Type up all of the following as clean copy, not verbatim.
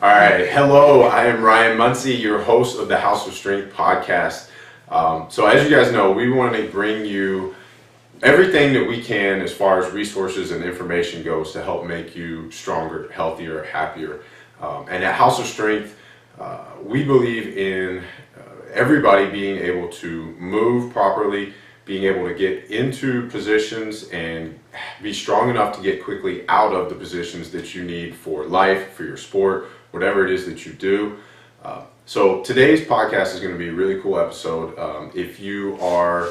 All right, hello, I am Ryan Muncie, your host of the HOS Podcast. So as you guys know, we want to bring you everything that we can as far as resources and information goes to help make you stronger, healthier, happier. And at HOS Strength, we believe in everybody being able to move properly, being able to get into positions and be strong enough to get quickly out of the positions that you need for life, for your sport, whatever it is that you do. So today's podcast is going to be a really cool episode. If you are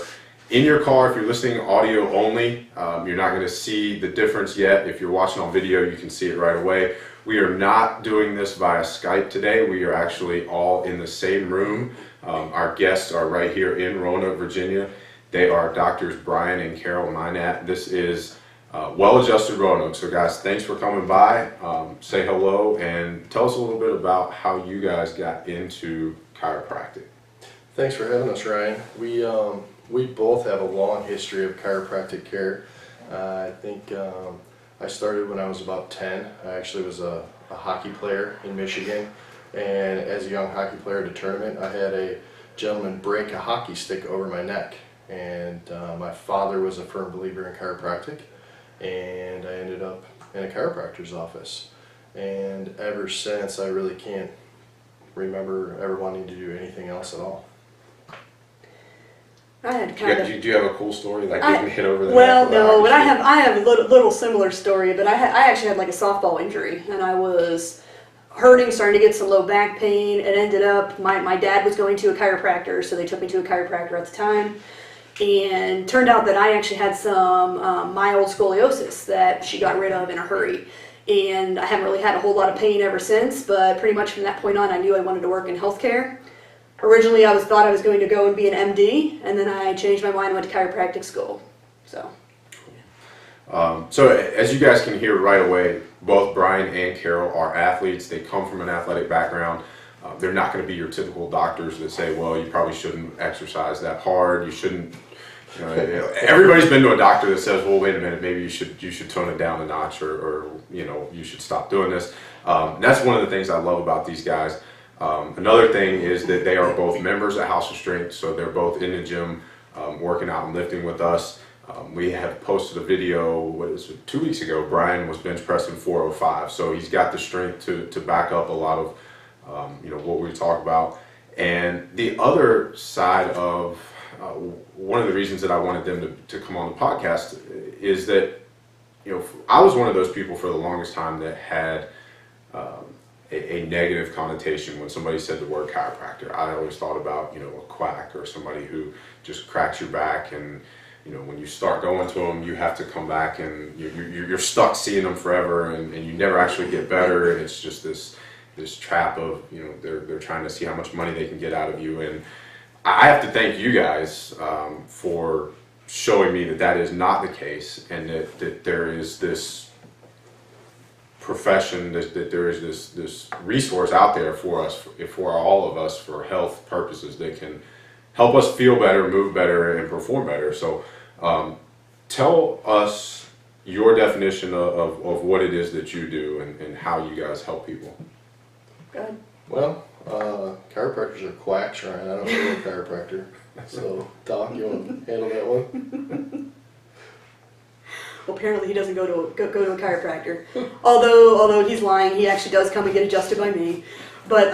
in your car, if you're listening audio only, you're not going to see the difference yet. If you're watching on video, you can see it right away. We are not doing this via Skype today. We are actually all in the same room. Our guests are right here in Roanoke, Virginia. They are Doctors Brian and Carol Mynatt. This is Well-Adjusted Roanoke. So guys, thanks for coming by. Say hello and tell us a little bit about how you guys got into chiropractic. Thanks for having us, Ryan. We both have a long history of chiropractic care. I think I started when I was about 10. I actually was a hockey player in Michigan, and as a young hockey player at a tournament, I had a gentleman break a hockey stick over my neck, and my father was a firm believer in chiropractic, and I ended up in a chiropractor's office. And ever since, I really can't remember ever wanting to do anything else at all. I had do you have a cool story, like getting hit over the well, neck? Well, no, but I have a little similar story. But I actually had like a softball injury, and I was hurting, starting to get some low back pain, and ended up my dad was going to a chiropractor, so they took me to a chiropractor at the time, and turned out that I actually had some mild scoliosis that she got rid of in a hurry. And I haven't really had a whole lot of pain ever since, but pretty much from that point on, I knew I wanted to work in healthcare. Originally, I thought I was going to go and be an MD, and then I changed my mind and went to chiropractic school. So as you guys can hear right away, both Brian and Carol are athletes. They come from an athletic background. They're not going to be your typical doctors that say, well, you probably shouldn't exercise that hard. You shouldn't. Everybody's been to a doctor that says, well, wait a minute, maybe you should tone it down a notch, or you should stop doing this. That's one of the things I love about these guys. Another thing is that they are both members at HOS Strength, so they're both in the gym working out and lifting with us. We have posted a video, 2 weeks ago. Brian was bench pressing 405, so he's got the strength to back up a lot of what we talk about. And the other side of one of the reasons that I wanted them to come on the podcast is that I was one of those people for the longest time that had a negative connotation when somebody said the word chiropractor. I always thought about a quack or somebody who just cracks your back, and when you start going to them, you have to come back and you're stuck seeing them forever, and you never actually get better, and it's just this trap of they're trying to see how much money they can get out of you. And I have to thank you guys for showing me that is not the case, and that there is this profession, that there is this resource out there for us, for all of us, for health purposes, that can help us feel better, move better, and perform better. So tell us your definition of what it is that you do and how you guys help people. go ahead. Well, chiropractors are quacks, Ryan. I don't know a chiropractor. So, Doc, you want to handle that one? Well, apparently he doesn't go to a chiropractor. Although he's lying, he actually does come and get adjusted by me. But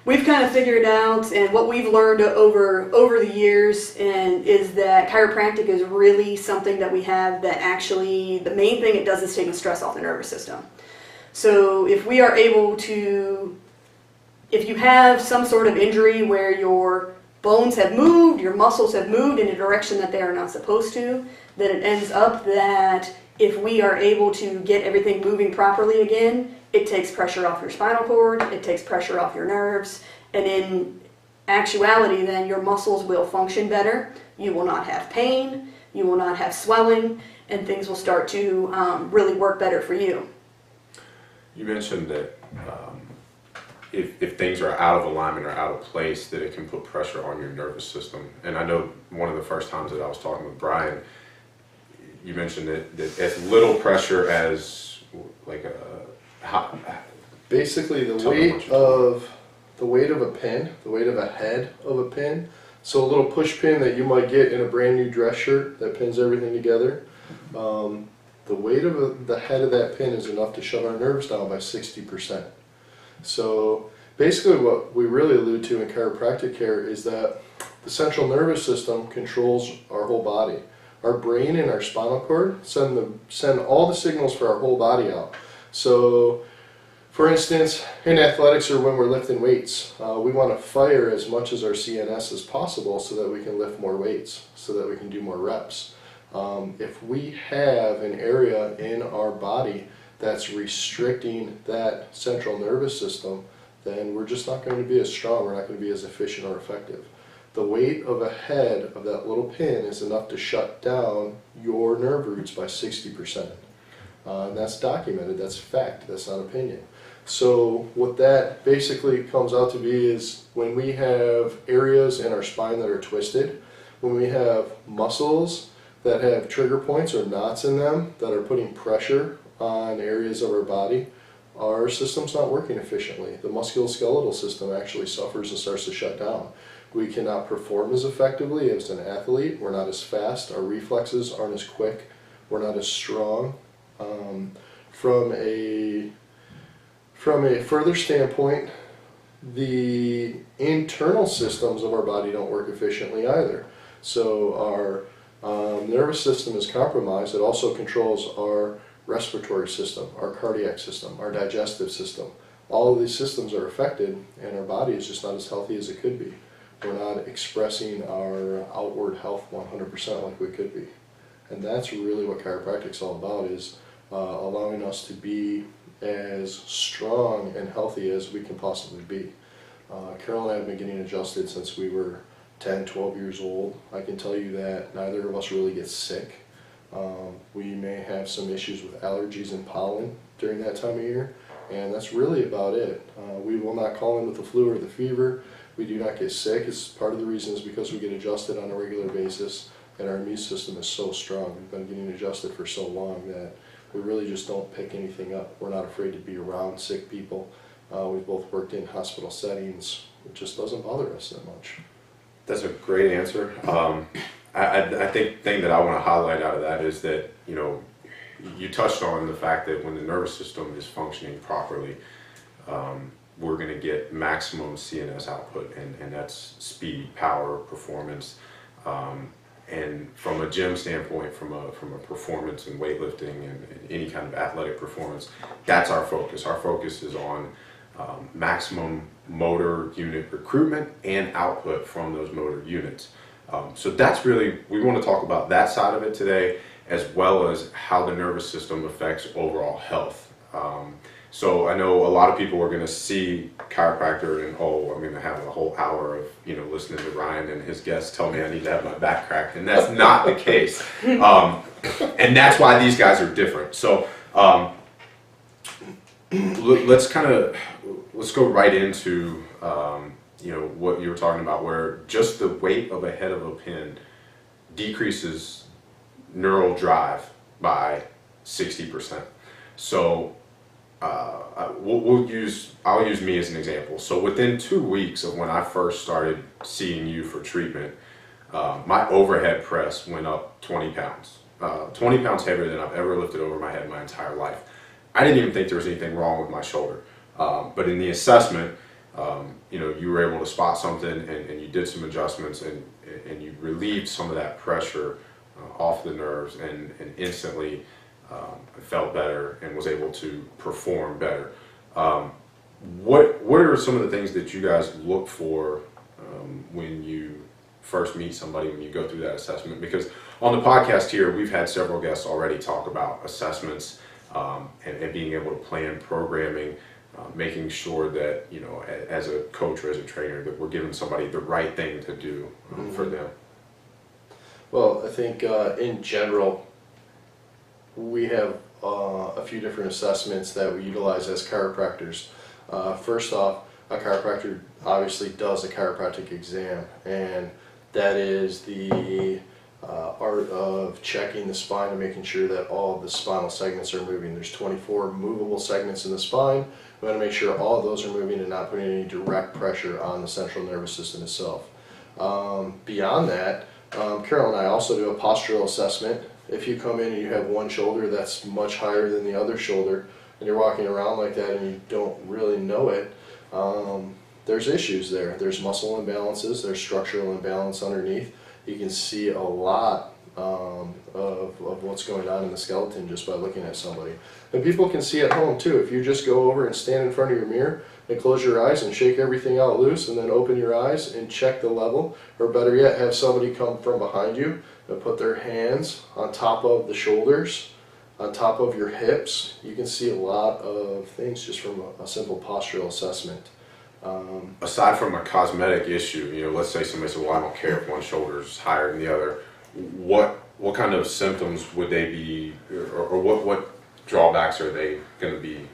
we've kind of figured out, and what we've learned over the years, is that chiropractic is really something that we have that actually, the main thing it does is take the stress off the nervous system. So if we are able to, if you have some sort of injury where your bones have moved, your muscles have moved in a direction that they are not supposed to, then it ends up that if we are able to get everything moving properly again, it takes pressure off your spinal cord, it takes pressure off your nerves, and in actuality then your muscles will function better, you will not have pain, you will not have swelling, and things will start to really work better for you. You mentioned that if things are out of alignment or out of place, that it can put pressure on your nervous system. And I know one of the first times that I was talking with Brian, you mentioned that as little pressure as like Basically, the Tell me what you're weight of a pin, the weight of a head of a pin. So a little push pin that you might get in a brand new dress shirt that pins everything together. The weight of the head of that pin is enough to shut our nerves down by 60%. So basically what we really allude to in chiropractic care is that the central nervous system controls our whole body. Our brain and our spinal cord send all the signals for our whole body out. So for instance, in athletics or when we're lifting weights, we want to fire as much as our CNS as possible so that we can lift more weights, so that we can do more reps. If we have an area in our body that's restricting that central nervous system, then we're just not going to be as strong, we're not going to be as efficient or effective. The weight of a head of that little pin is enough to shut down your nerve roots by 60%. And that's documented, that's fact, that's not opinion. So what that basically comes out to be is when we have areas in our spine that are twisted, when we have muscles that have trigger points or knots in them that are putting pressure on areas of our body, our system's not working efficiently. The musculoskeletal system actually suffers and starts to shut down. We cannot perform as effectively as an athlete. We're not as fast. Our reflexes aren't as quick. We're not as strong. From a further standpoint, the internal systems of our body don't work efficiently either. So our nervous system is compromised. It also controls our respiratory system, our cardiac system, our digestive system. All of these systems are affected, and our body is just not as healthy as it could be. We're not expressing our outward health 100% like we could be. And that's really what chiropractic's all about, is allowing us to be as strong and healthy as we can possibly be. Carol and I have been getting adjusted since we were 10, 12 years old. I can tell you that neither of us really gets sick. We may have some issues with allergies and pollen during that time of year, and that's really about it. We will not call in with the flu or the fever. We do not get sick. It's part of the reason is because we get adjusted on a regular basis, and our immune system is so strong. We've been getting adjusted for so long that we really just don't pick anything up. We're not afraid to be around sick people. We've both worked in hospital settings. It just doesn't bother us that much. That's a great answer. I think the thing that I want to highlight out of that is that, you know, you touched on the fact that when the nervous system is functioning properly, we're going to get maximum CNS output, and that's speed, power, performance. And from a gym standpoint, from a performance and weightlifting and any kind of athletic performance, that's our focus. Our focus is on maximum motor unit recruitment and output from those motor units. So that's really, we want to talk about that side of it today, as well as how the nervous system affects overall health. So I know a lot of people are going to see chiropractor and, oh, I'm going to have a whole hour of, you know, listening to Ryan and his guests tell me I need to have my back cracked, and that's not the case. And that's why these guys are different. So let's go right into you know, what you were talking about, where just the weight of a head of a pin decreases neural drive by 60%. So I'll use me as an example. So within 2 weeks of when I first started seeing you for treatment, my overhead press went up 20 pounds. 20 pounds heavier than I've ever lifted over my head in my entire life. I didn't even think there was anything wrong with my shoulder. But in the assessment, you know, you were able to spot something, and you did some adjustments, and you relieved some of that pressure off the nerves, and instantly felt better and was able to perform better. What are some of the things that you guys look for when you first meet somebody, when you go through that assessment? Because on the podcast here, we've had several guests already talk about assessments and being able to plan programming, making sure that, you know, as a coach or as a trainer, that we're giving somebody the right thing to do for them. Well, I think in general, we have a few different assessments that we utilize as chiropractors. First off, a chiropractor obviously does a chiropractic exam, and that is the art of checking the spine and making sure that all of the spinal segments are moving. There's 24 movable segments in the spine. We want to make sure all of those are moving and not putting any direct pressure on the central nervous system itself. Beyond that, Carol and I also do a postural assessment. If you come in and you have one shoulder that's much higher than the other shoulder, and you're walking around like that and you don't really know it, there's issues there. There's muscle imbalances, there's structural imbalance underneath. You can see a lot of what's going on in the skeleton just by looking at somebody. And people can see at home too. If you just go over and stand in front of your mirror and close your eyes and shake everything out loose and then open your eyes and check the level, or better yet, have somebody come from behind you and put their hands on top of the shoulders, on top of your hips, you can see a lot of things just from a simple postural assessment. Aside from a cosmetic issue, let's say somebody said, well, I don't care if one shoulder is higher than the other, what kind of symptoms would they be, or what drawbacks are they going to be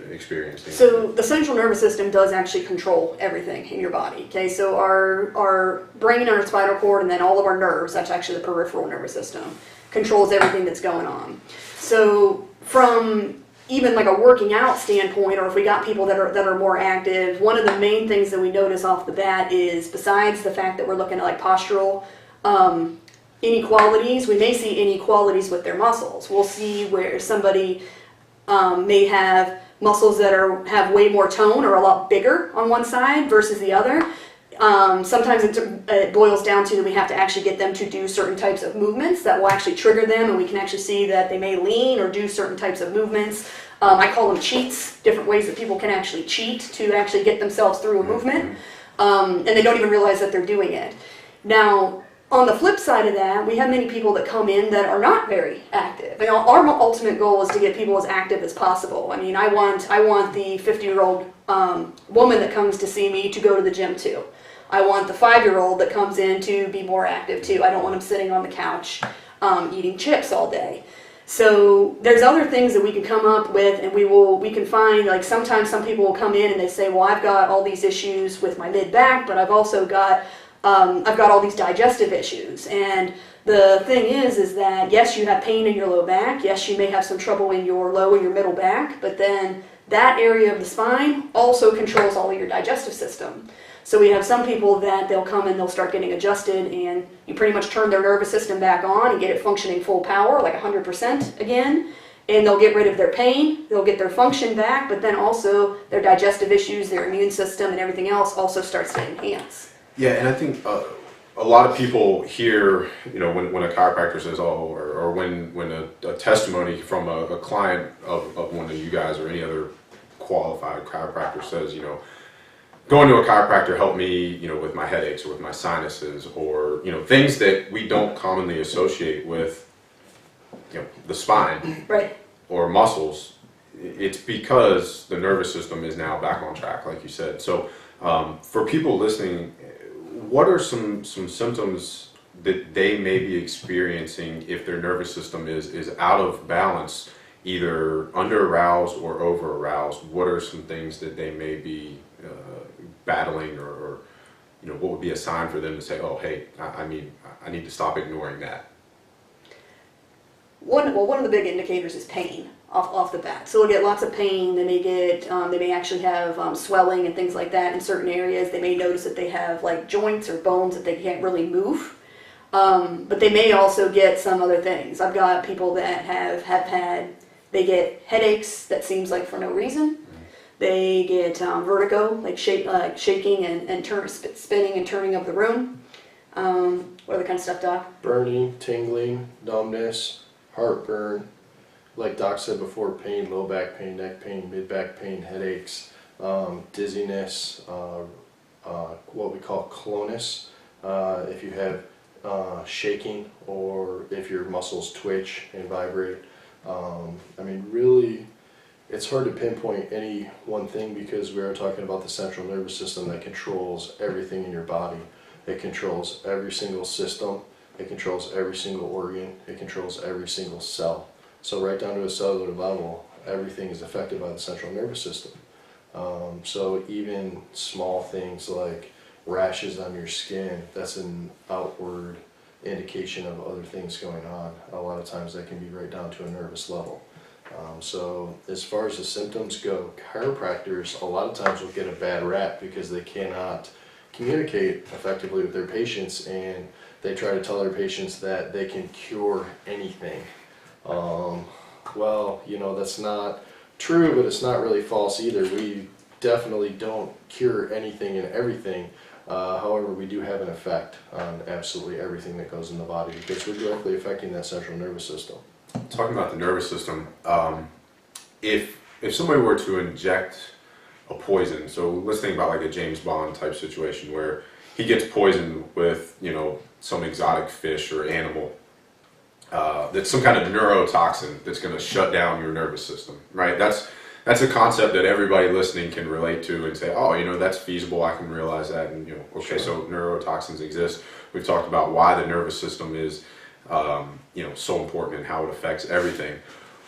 experiencing? So the central nervous system does actually control everything in your body. Okay, so our brain and our spinal cord, and then all of our nerves, that's actually the peripheral nervous system, controls everything that's going on. So from even like a working out standpoint, or if we got people that are more active, one of the main things that we notice off the bat is, besides the fact that we're looking at like postural inequalities, we may see inequalities with their muscles. We'll see where somebody may have muscles that have way more tone or a lot bigger on one side versus the other. Sometimes it boils down to that we have to actually get them to do certain types of movements that will actually trigger them, and we can actually see that they may lean or do certain types of movements. I call them cheats, different ways that people can actually cheat to actually get themselves through a movement, and they don't even realize that they're doing it. Now, on the flip side of that, we have many people that come in that are not very active. And our ultimate goal is to get people as active as possible. I mean, I want the 50-year-old woman that comes to see me to go to the gym too. I want the 5-year-old that comes in to be more active too. I don't want them sitting on the couch eating chips all day. So there's other things that we can come up with, and we can find, like, sometimes some people will come in and they say, well, I've got all these issues with my mid-back, but I've also got all these digestive issues. And the thing is that yes, you have pain in your low back. Yes, you may have some trouble in your low and your middle back, but then that area of the spine also controls all of your digestive system. So we have some people that they'll come and they'll start getting adjusted, and you pretty much turn their nervous system back on and get it functioning full power, like 100% again, and they'll get rid of their pain, they'll get their function back, but then also their digestive issues, their immune system, and everything else also starts to enhance. Yeah, and I think a lot of people hear, when a chiropractor says, or when a testimony from a client of one of you guys or any other qualified chiropractor says, going to a chiropractor helped me, with my headaches or with my sinuses, or, things that we don't commonly associate with, the spine or muscles. It's because the nervous system is now back on track, like you said. So for people listening, what are some symptoms that they may be experiencing if their nervous system is out of balance, either under aroused or over aroused? What are some things that they may be battling, or what would be a sign for them to say, oh, hey, I need to stop ignoring that? One of the big indicators is pain off the bat. So they'll get lots of pain. They may actually have swelling and things like that in certain areas. They may notice that they have like joints or bones that they can't really move. But they may also get some other things. I've got people that they get headaches that seems like for no reason. They get vertigo, like shaking and spinning and turning of the room. What other kind of stuff, Doc? Burning, tingling, numbness, heartburn. Like Doc said before, pain, low back pain, neck pain, mid-back pain, headaches, dizziness, what we call clonus. If you have shaking, or if your muscles twitch and vibrate. Really, it's hard to pinpoint any one thing, because we are talking about the central nervous system that controls everything in your body. It controls every single system, it controls every single organ, it controls every single cell. So right down to a cellular level, everything is affected by the central nervous system. So even small things like rashes on your skin, that's an outward indication of other things going on. A lot of times that can be right down to a nervous level. So as far as the symptoms go, chiropractors a lot of times will get a bad rap because they cannot communicate effectively with their patients, and they try to tell their patients that they can cure anything. Well, you know, that's not true, but it's not really false either. We definitely don't cure anything and everything. However, we do have an effect on absolutely everything that goes in the body because we're directly affecting that central nervous system. Talking about the nervous system, if somebody were to inject a poison, so let's think about like a James Bond type situation where he gets poisoned with, you know, some exotic fish or animal, that's some kind of neurotoxin that's going to shut down your nervous system, right? That's a concept that everybody listening can relate to and say, oh, you know, that's feasible, I can realize that, and, you know, okay, so neurotoxins exist. We've talked about why the nervous system is, you know, so important and how it affects everything.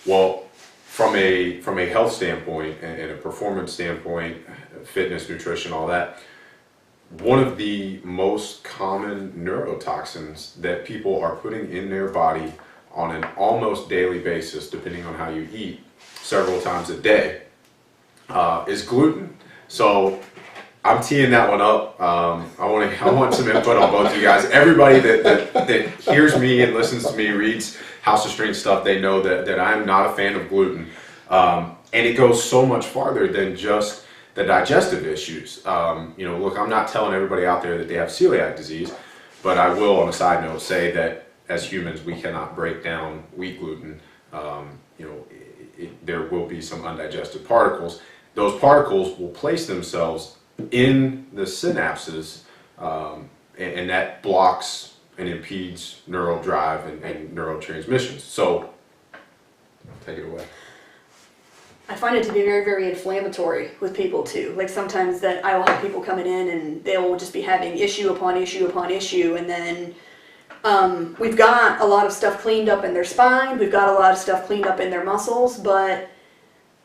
Well, from a health standpoint and a performance standpoint, fitness, nutrition, all that, one of the most common neurotoxins that people are putting in their body on an almost daily basis, depending on how you eat, several times a day, is gluten. So I'm teeing that one up. I want some input on both of you guys. Everybody that hears me and listens to me, reads House of Strength stuff, they know that I'm not a fan of gluten. And it goes so much farther than just the digestive issues. You know, look, I'm not telling everybody out there that they have celiac disease, but I will, on a side note, say that as humans, we cannot break down wheat gluten. You know, there will be some undigested particles. Those particles will place themselves in the synapses, and that blocks and impedes neural drive and neurotransmissions. So, take it away. I find it to be very, very inflammatory with people too. Like sometimes that I will have people coming in and they will just be having issue upon issue upon issue, and then we've got a lot of stuff cleaned up in their spine, we've got a lot of stuff cleaned up in their muscles, but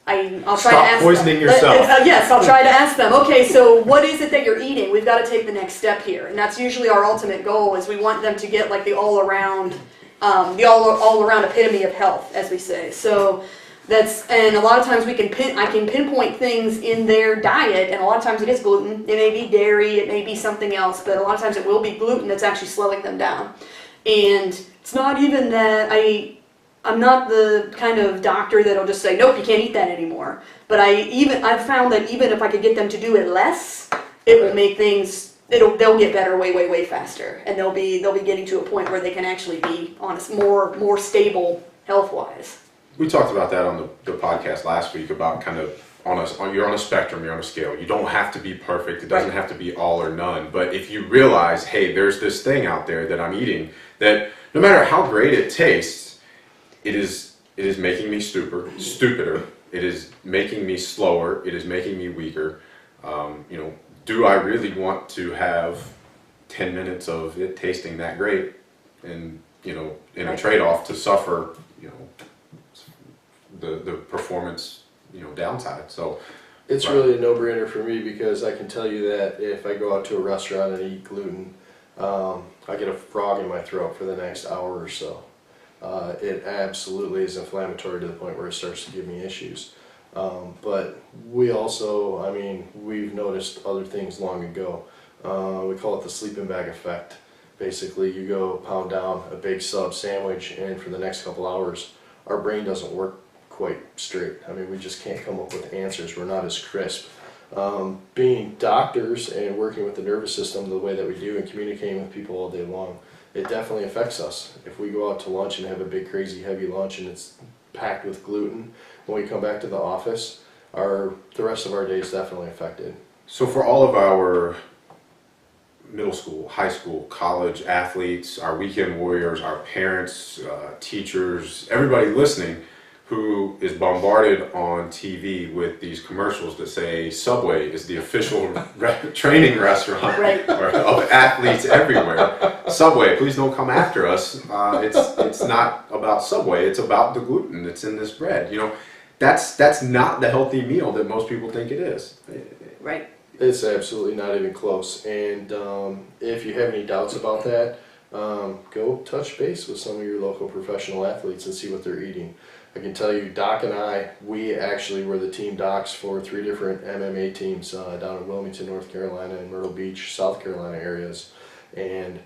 I'll try to ask them. Stop poisoning yourself. Yes, I'll try to ask them, okay, so what is it that you're eating? We've got to take the next step here. And that's usually our ultimate goal, is we want them to get like the all-around epitome of health, as we say. So and a lot of times I can pinpoint things in their diet, and a lot of times it is gluten. It may be dairy, it may be something else, but a lot of times it will be gluten that's actually slowing them down. And it's not even that I'm not the kind of doctor that'll just say, nope, you can't eat that anymore. But I've found that even if I could get them to do it less, it will make things, they'll get better way, way, way faster. And they'll be getting to a point where they can actually be on a more stable health-wise. We talked about that on the podcast last week about kind of you're on a spectrum, you're on a scale. You don't have to be perfect. It doesn't have to be all or none. But if you realize, hey, there's this thing out there that I'm eating that no matter how great it tastes, it is making me stupider. It is making me slower. It is making me weaker. You know, do I really want to have 10 minutes of it tasting that great, and you know, in a trade-off to suffer, you know, the performance, you know, downside? So it's really a no-brainer for me, because I can tell you that if I go out to a restaurant and eat gluten, I get a frog in my throat for the next hour or so. It absolutely is inflammatory to the point where it starts to give me issues. But we also, I mean, we've noticed other things long ago. We call it the sleeping bag effect. Basically, you go pound down a big sub sandwich, and for the next couple hours, our brain doesn't work quite straight. I mean, we just can't come up with answers. We're not as crisp. Being doctors and working with the nervous system the way that we do and communicating with people all day long, it definitely affects us. If we go out to lunch and have a big, crazy, heavy lunch and it's packed with gluten, when we come back to the office, the rest of our day is definitely affected. So for all of our middle school, high school, college athletes, our weekend warriors, our parents, teachers, everybody listening who is bombarded on TV with these commercials that say Subway is the official training restaurant of athletes everywhere. Subway, please don't come after us. It's not about Subway. It's about the gluten that's in this bread. You know, that's not the healthy meal that most people think it is. Right. It's absolutely not even close. And if you have any doubts about that, go touch base with some of your local professional athletes and see what they're eating. I can tell you, Doc and I, we actually were the team docs for 3 different MMA teams down in Wilmington, North Carolina, and Myrtle Beach, South Carolina areas. And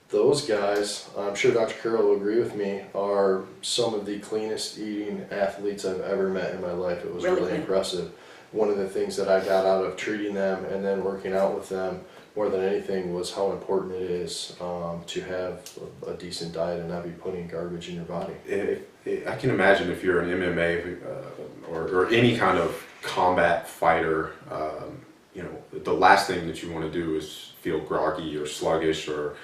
those guys, I'm sure Dr. Carroll will agree with me, are some of the cleanest eating athletes I've ever met in my life. It was really impressive. One of the things that I got out of treating them and then working out with them more than anything was how important it is to have a decent diet and not be putting garbage in your body. I can imagine if you're an MMA or any kind of combat fighter, the last thing that you want to do is feel groggy or sluggish or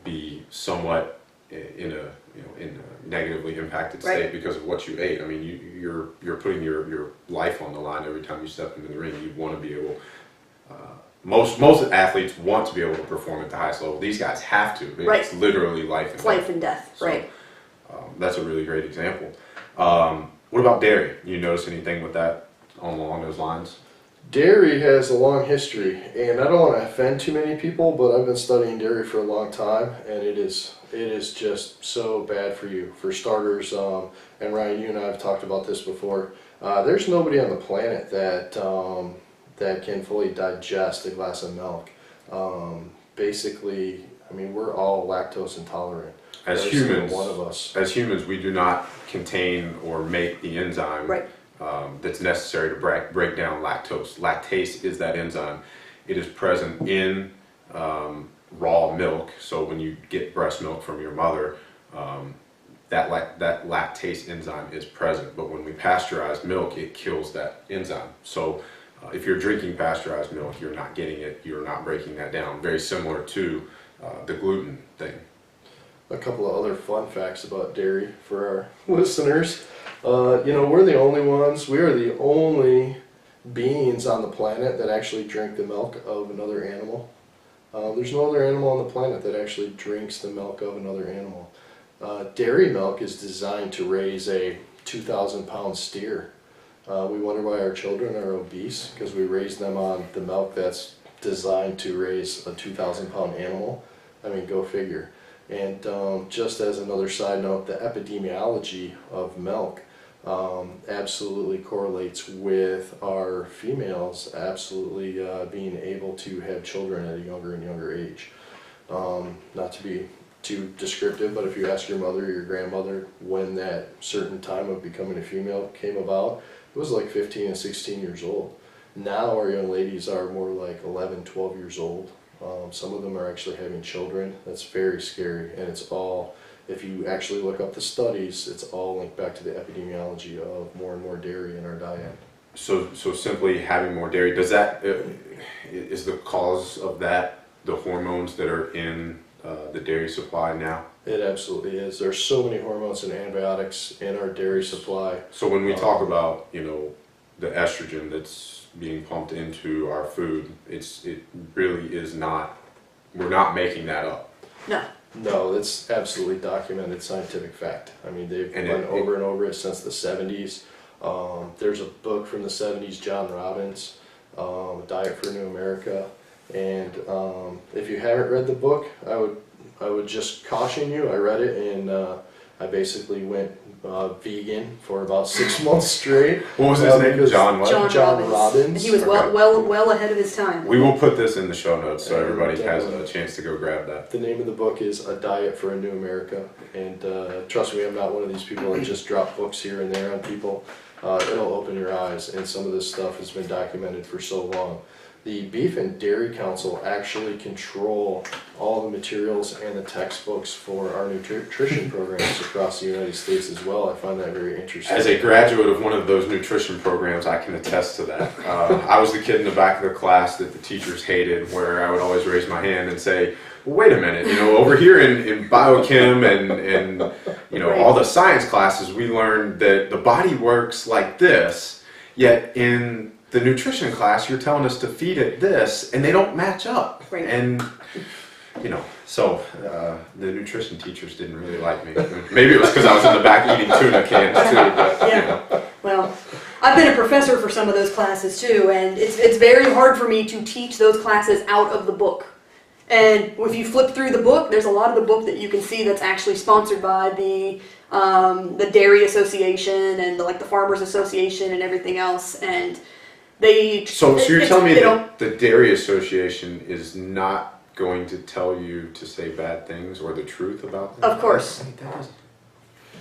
be somewhat in a negatively impacted state because of what you ate. I mean, you're putting your life on the line every time you step into the ring. You want to be able. Most athletes want to be able to perform at the highest level. These guys have to. It's literally life and death. Life and death, so, right. That's a really great example. What about dairy? You notice anything with that along those lines? Dairy has a long history, and I don't want to offend too many people, but I've been studying dairy for a long time, and it is just so bad for you. For starters, and Ryan, you and I have talked about this before, there's nobody on the planet that can fully digest a glass of milk. Basically, I mean, we're all lactose intolerant. As Every humans, one of us. As humans, we do not contain or make the enzyme that's necessary to break down lactose. Lactase is that enzyme. It is present in raw milk. So when you get breast milk from your mother, that lactase enzyme is present. But when we pasteurize milk, it kills that enzyme. So if you're drinking pasteurized milk, you're not getting it. You're not breaking that down. Very similar to the gluten thing. A couple of other fun facts about dairy for our listeners. We're the only ones, we are the only beings on the planet that actually drink the milk of another animal. There's no other animal on the planet that actually drinks the milk of another animal. Dairy milk is designed to raise a 2,000-pound steer. We wonder why our children are obese, because we raise them on the milk that's designed to raise a 2,000-pound animal. I mean, go figure. And just as another side note, the epidemiology of milk absolutely correlates with our females absolutely being able to have children at a younger and younger age. Not to be too descriptive, but if you ask your mother or your grandmother when that certain time of becoming a female came about, it was like 15 and 16 years old. Now our young ladies are more like 11, 12 years old. Some of them are actually having children. That's very scary, and it's all, if you actually look up the studies, it's all linked back to the epidemiology of more and more dairy in our diet. So simply having more dairy, does that, is the cause of that the hormones that are in the dairy supply now? It absolutely is. There's so many hormones and antibiotics in our dairy supply. So when we talk about, the estrogen that's being pumped into our food, it really is not, we're not making that up. No, it's absolutely documented scientific fact. I mean, they've gone over and over it since the 70s. There's a book from the 70s, John Robbins, Diet for a New America. And if you haven't read the book, I would just caution you. I read it, and I basically went vegan for about 6 months straight. What was his name? John what? John Robbins. He was well ahead of his time. We will put this in the show notes so everybody has a chance to go grab that. The name of the book is A Diet for a New America. And trust me, I'm not one of these people that just drop books here and there on people. It'll open your eyes, and some of this stuff has been documented for so long. The Beef and Dairy Council actually control all the materials and the textbooks for our nutrition programs across the United States as well. I find that very interesting. As a graduate of one of those nutrition programs, I can attest to that. I was the kid in the back of the class that the teachers hated, where I would always raise my hand and say, well, wait a minute, over here in biochem and all the science classes, we learned that the body works like this, yet in the nutrition class, you're telling us to feed it this, and they don't match up. Right. And, so the nutrition teachers didn't really like me. Maybe it was because I was in the back eating tuna cans too. But, yeah. Well, I've been a professor for some of those classes too, and it's very hard for me to teach those classes out of the book. And if you flip through the book, there's a lot of the book that you can see that's actually sponsored by the Dairy Association and the Farmers Association and everything else. And they So you're telling me that the Dairy Association is not going to tell you to say bad things or the truth about them? Of course.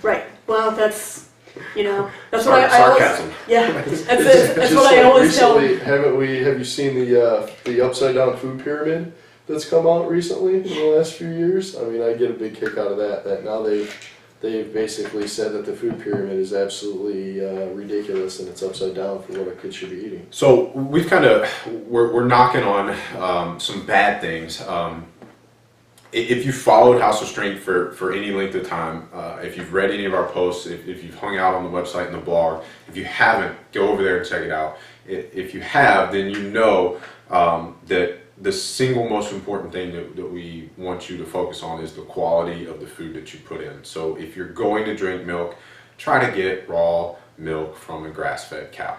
Right. Well, that's that's Sorry, what I sarcasm. always, yeah, that's what I always tell. Recently, have you seen the upside down food pyramid that's come out recently in the last few years? I mean, I get a big kick out of that. That now they've basically said that the food pyramid is absolutely ridiculous and it's upside down for what a kid should be eating. So we've we're knocking on some bad things. If you followed House of Strength for any length of time, if you've read any of our posts, if you've hung out on the website and the blog, if you haven't, go over there and check it out. If you have, then you know that the single most important thing that we want you to focus on is the quality of the food that you put in. So if you're going to drink milk, try to get raw milk from a grass-fed cow.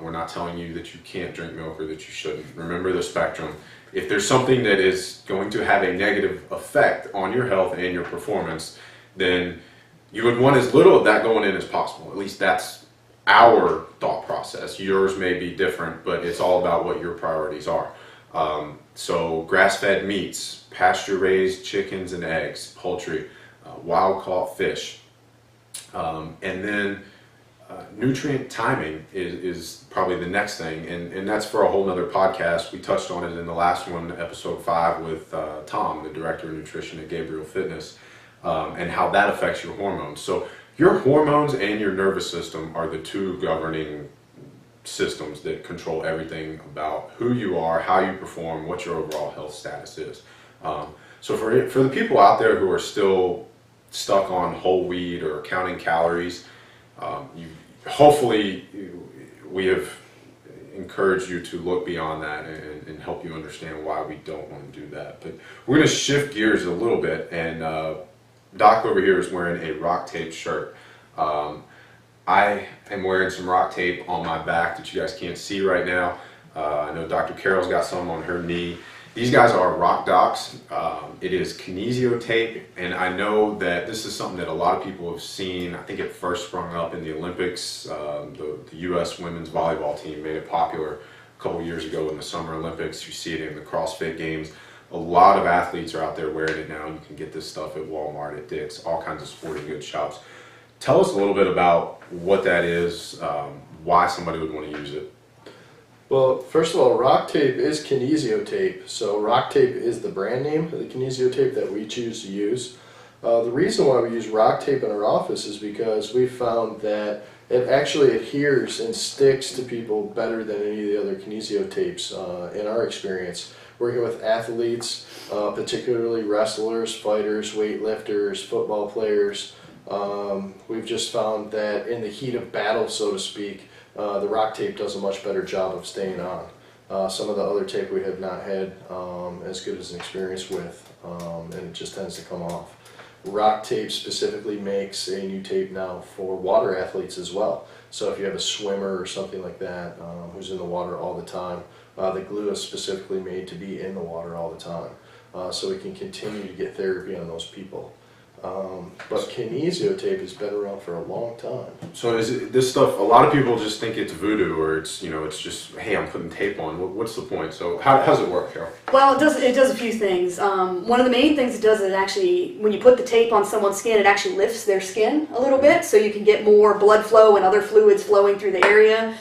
We're not telling you that you can't drink milk or that you shouldn't. Remember the spectrum. If there's something that is going to have a negative effect on your health and your performance, then you would want as little of that going in as possible. At least that's our thought process. Yours may be different, but it's all about what your priorities are. So grass-fed meats, pasture-raised chickens and eggs, poultry, wild-caught fish, and then nutrient timing is probably the next thing, and that's for a whole nother podcast. We touched on it in the last one, episode 5, with Tom, the director of nutrition at Gabriel Fitness, and how that affects your hormones. So your hormones and your nervous system are the two governing systems that control everything about who you are, how you perform, what your overall health status is. So for the people out there who are still stuck on whole wheat or counting calories, hopefully we have encouraged you to look beyond that and help you understand why we don't want to do that. But we're going to shift gears a little bit, and Doc over here is wearing a rock tape shirt. I am wearing some rock tape on my back that you guys can't see right now. I know Dr. Carol's got some on her knee. These guys are Rock Docs. It is kinesio tape, and I know that this is something that a lot of people have seen. I think it first sprung up in the Olympics. The U.S. women's volleyball team made it popular a couple years ago in the Summer Olympics. You see it in the CrossFit Games. A lot of athletes are out there wearing it now. You can get this stuff at Walmart, at Dick's, all kinds of sporting goods shops. Tell us a little bit about what that is, why somebody would want to use it. Well, first of all, rock tape is kinesio tape. So rock tape is the brand name of the kinesio tape that we choose to use. The reason why we use rock tape in our office is because we found that it actually adheres and sticks to people better than any of the other kinesio tapes in our experience. Working with athletes, particularly wrestlers, fighters, weightlifters, football players, we've just found that in the heat of battle, so to speak, the rock tape does a much better job of staying on. Some of the other tape we have not had as good as an experience with, and it just tends to come off. Rock tape specifically makes a new tape now for water athletes as well. So if you have a swimmer or something like that who's in the water all the time, the glue is specifically made to be in the water all the time. So we can continue to get therapy on those people. But kinesio tape has been around for a long time. So is it, this stuff, a lot of people just think it's voodoo, or it's, it's just, hey, I'm putting tape on. What's the point? So how does it work, Carol? Well, it does a few things. One of the main things it does is actually, when you put the tape on someone's skin, it actually lifts their skin a little bit, so you can get more blood flow and other fluids flowing through the area.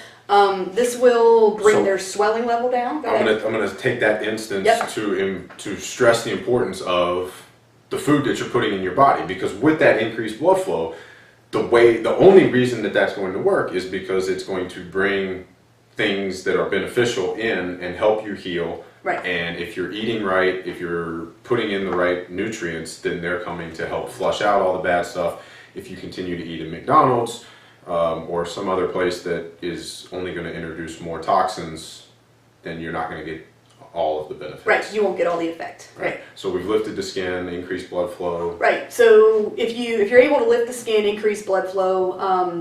This will bring their swelling level down. I'm gonna take that instance to stress the importance of the food that you're putting in your body, because with that increased blood flow, the only reason that that's going to work is because it's going to bring things that are beneficial in and help you heal. Right. And if you're eating right, if you're putting in the right nutrients, then they're coming to help flush out all the bad stuff. If you continue to eat at McDonald's or some other place that is only going to introduce more toxins, then you're not going to get all of the benefits. Right, you won't get all the effect. Right. So we've lifted the skin, increased blood flow. Right. So if you're able to lift the skin, increase blood flow,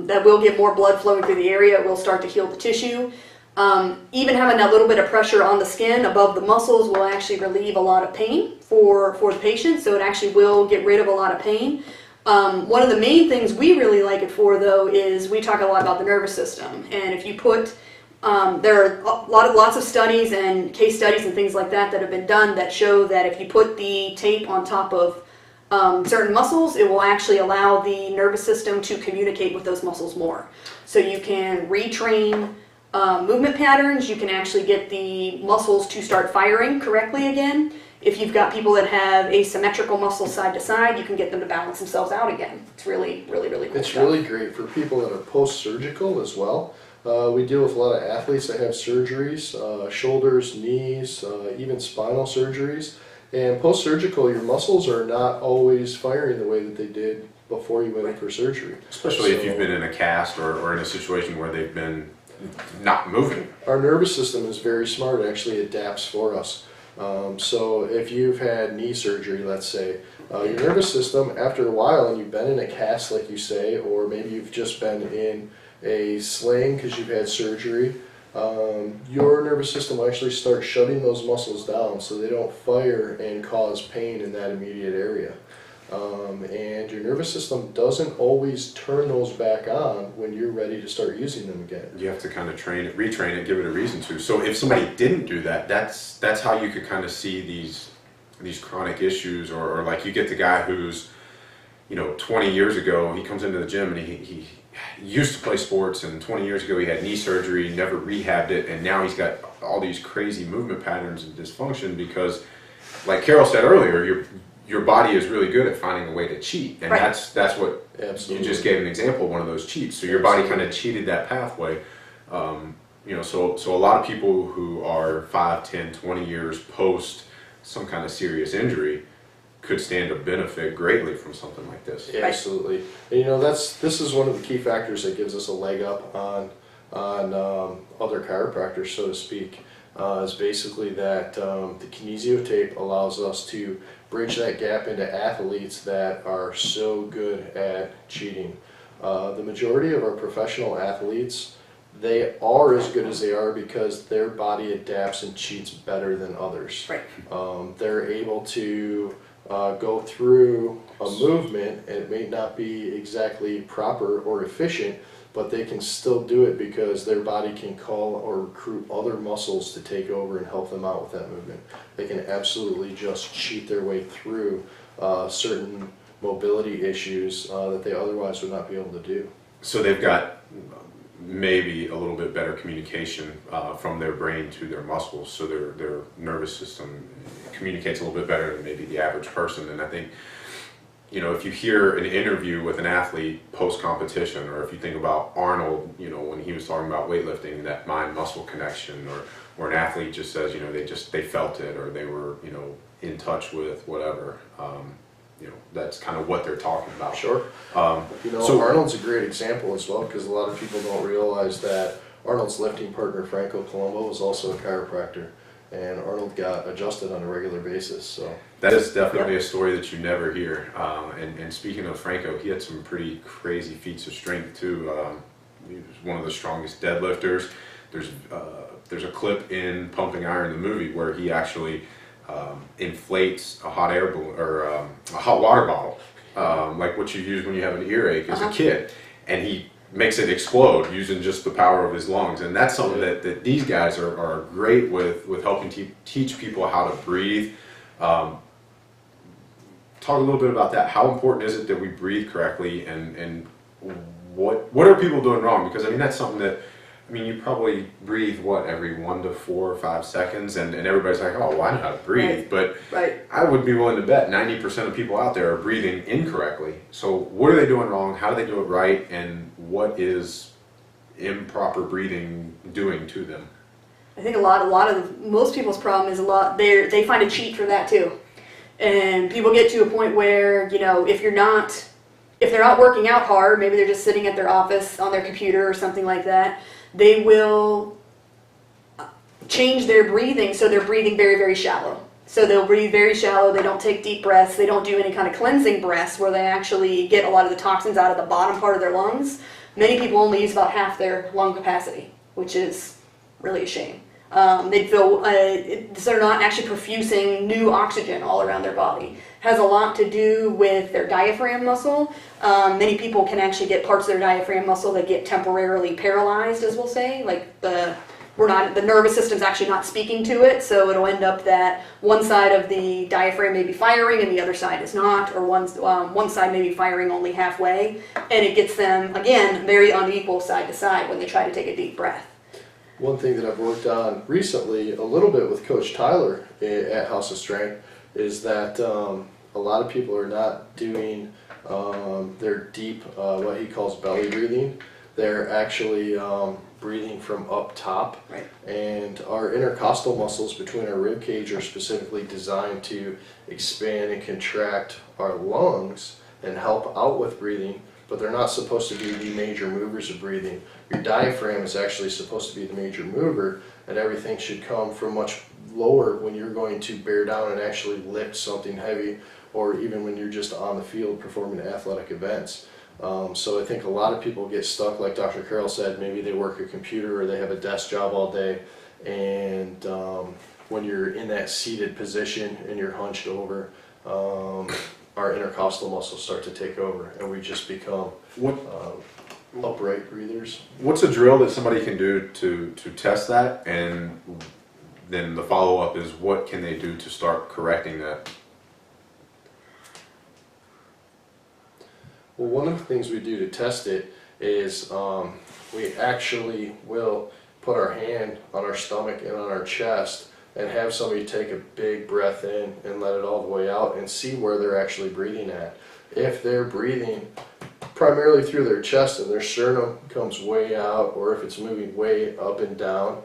that will get more blood flowing through the area. It will start to heal the tissue. Even having that little bit of pressure on the skin above the muscles will actually relieve a lot of pain for the patient, so it actually will get rid of a lot of pain. One of the main things we really like it for, though, is we talk a lot about the nervous system, and if you put there are lots of studies and case studies and things like that have been done that show that if you put the tape on top of certain muscles, it will actually allow the nervous system to communicate with those muscles more. So you can retrain movement patterns, you can actually get the muscles to start firing correctly again. If you've got people that have asymmetrical muscles side to side, you can get them to balance themselves out again. It's really, really, really cool. It's really great for people that are post-surgical as well. We deal with a lot of athletes that have surgeries, shoulders, knees, even spinal surgeries. And post-surgical, your muscles are not always firing the way that they did before you went in for surgery. Especially if you've been in a cast or in a situation where they've been not moving. Our nervous system is very smart. It actually adapts for us. So if you've had knee surgery, let's say, your nervous system, after a while, and you've been in a cast, like you say, or maybe you've just been in a sling because you've had surgery, your nervous system will actually start shutting those muscles down so they don't fire and cause pain in that immediate area. And your nervous system doesn't always turn those back on when you're ready to start using them again. You have to kind of retrain it, give it a reason to. So if somebody didn't do that, that's how you could kind of see these chronic issues, or like you get the guy who's, 20 years ago, he comes into the gym and he used to play sports, and 20 years ago he had knee surgery, never rehabbed it, and now he's got all these crazy movement patterns and dysfunction because, like Carol said earlier, your body is really good at finding a way to cheat, and right. that's what Absolutely. You just gave an example of one of those cheats. So your body kind of cheated that pathway. So a lot of people who are 5, 10, 20 years post some kind of serious injury could stand to benefit greatly from something like this. Yeah, absolutely. And this is one of the key factors that gives us a leg up on other chiropractors, so to speak. Is basically that the kinesio tape allows us to bridge that gap into athletes that are so good at cheating. The majority of our professional athletes, they are as good as they are because their body adapts and cheats better than others. Right. They're able to go through a movement, and it may not be exactly proper or efficient, but they can still do it because their body can call or recruit other muscles to take over and help them out with that movement. They can absolutely just cheat their way through certain mobility issues that they otherwise would not be able to do. So they've got maybe a little bit better communication from their brain to their muscles, so their nervous system communicates a little bit better than maybe the average person. And I think, if you hear an interview with an athlete post-competition, or if you think about Arnold, when he was talking about weightlifting, that mind-muscle connection, or an athlete just says, they felt it, or they were, in touch with whatever, that's kind of what they're talking about. Sure. So Arnold's a great example as well, because a lot of people don't realize that Arnold's lifting partner, Franco Colombo, was also a chiropractor, and Arnold got adjusted on a regular basis. So that is definitely a story that you never hear. And speaking of Franco, he had some pretty crazy feats of strength too. He was one of the strongest deadlifters. There's a clip in Pumping Iron, the movie, where he actually inflates a hot air balloon, or a hot water bottle, like what you use when you have an earache as a kid, and he makes it explode using just the power of his lungs. And that's something that these guys are great with helping teach people how to breathe. Talk a little bit about that. How important is it that we breathe correctly, and what are people doing wrong? Because that's something that, you probably breathe, every 1 to 4 or 5 seconds, and everybody's like, oh, well, I know how to breathe. But I would be willing to bet 90% of people out there are breathing incorrectly. So what are they doing wrong? How do they do it right? And what is improper breathing doing to them? I think most people's problem is they find a cheat for that too. And people get to a point where, if they're not working out hard, maybe they're just sitting at their office on their computer or something like that, they will change their breathing, so they're breathing very, very shallow. So they'll breathe very shallow, they don't take deep breaths, they don't do any kind of cleansing breaths where they actually get a lot of the toxins out of the bottom part of their lungs. Many people only use about half their lung capacity, which is really a shame. They'd feel they're not actually perfusing new oxygen all around their body. Has a lot to do with their diaphragm muscle. Many people can actually get parts of their diaphragm muscle that get temporarily paralyzed, as we'll say, like the nervous system's actually not speaking to it, so it'll end up that one side of the diaphragm may be firing and the other side is not, or one side may be firing only halfway, and it gets them, again, very unequal side to side when they try to take a deep breath. One thing that I've worked on recently, a little bit with Coach Tyler at House of Strength, is that a lot of people are not doing their deep, what he calls belly breathing. They're actually breathing from up top, right. And our intercostal muscles between our rib cage are specifically designed to expand and contract our lungs and help out with breathing, but they're not supposed to be the major movers of breathing. Your diaphragm is actually supposed to be the major mover, and everything should come from much lower when you're going to bear down and actually lift something heavy, or even when you're just on the field performing athletic events. So I think a lot of people get stuck, like Dr. Carroll said, maybe they work a computer or they have a desk job all day, and when you're in that seated position and you're hunched over, our intercostal muscles start to take over and we just become upright breathers. What's a drill that somebody can do to test that, and then the follow-up is what can they do to start correcting that? Well, one of the things we do to test it is we actually will put our hand on our stomach and on our chest and have somebody take a big breath in and let it all the way out and see where they're actually breathing at. If they're breathing primarily through their chest and their sternum comes way out, or if it's moving way up and down,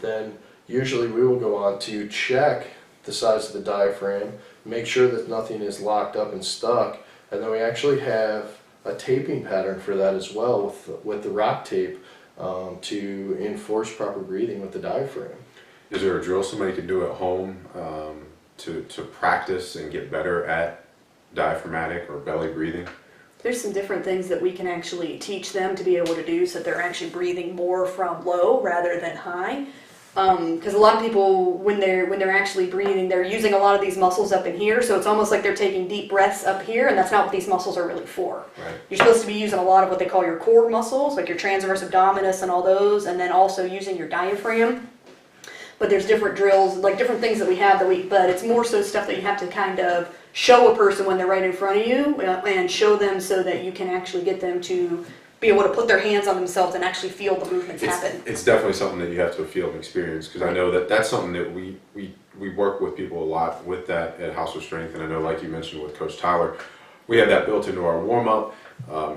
then usually we will go on to check the size of the diaphragm, make sure that nothing is locked up and stuck, and then we actually have a taping pattern for that as well with the rock tape to enforce proper breathing with the diaphragm. Is there a drill somebody can do at home to practice and get better at diaphragmatic or belly breathing? There's some different things that we can actually teach them to be able to do so that they're actually breathing more from low rather than high. Because a lot of people, when they're actually breathing, they're using a lot of these muscles up in here, so it's almost like they're taking deep breaths up here, and that's not what these muscles are really for. Right. You're supposed to be using a lot of what they call your core muscles, like your transverse abdominis and all those, and then also using your diaphragm. But there's different drills, like different things that we have but it's more so stuff that you have to kind of show a person when they're right in front of you, and show them so that you can actually get them to be able to put their hands on themselves and actually feel the movements happen. It's definitely something that you have to feel and experience, because I know that that's something that we work with people a lot with that at House of Strength, and I know, like you mentioned with Coach Tyler, we have that built into our warm-up.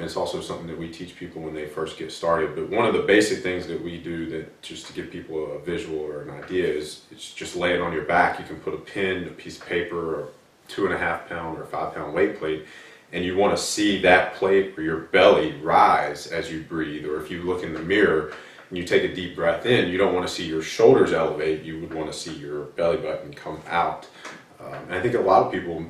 It's also something that we teach people when they first get started, but one of the basic things that we do, that just to give people a visual or an idea, is it's just lay it on your back. You can put a pen, a piece of paper, or 2.5 pound or 5 pound weight plate, and you want to see that plate or your belly rise as you breathe. Or if you look in the mirror and you take a deep breath in, you don't want to see your shoulders elevate, you would want to see your belly button come out. And I think a lot of people,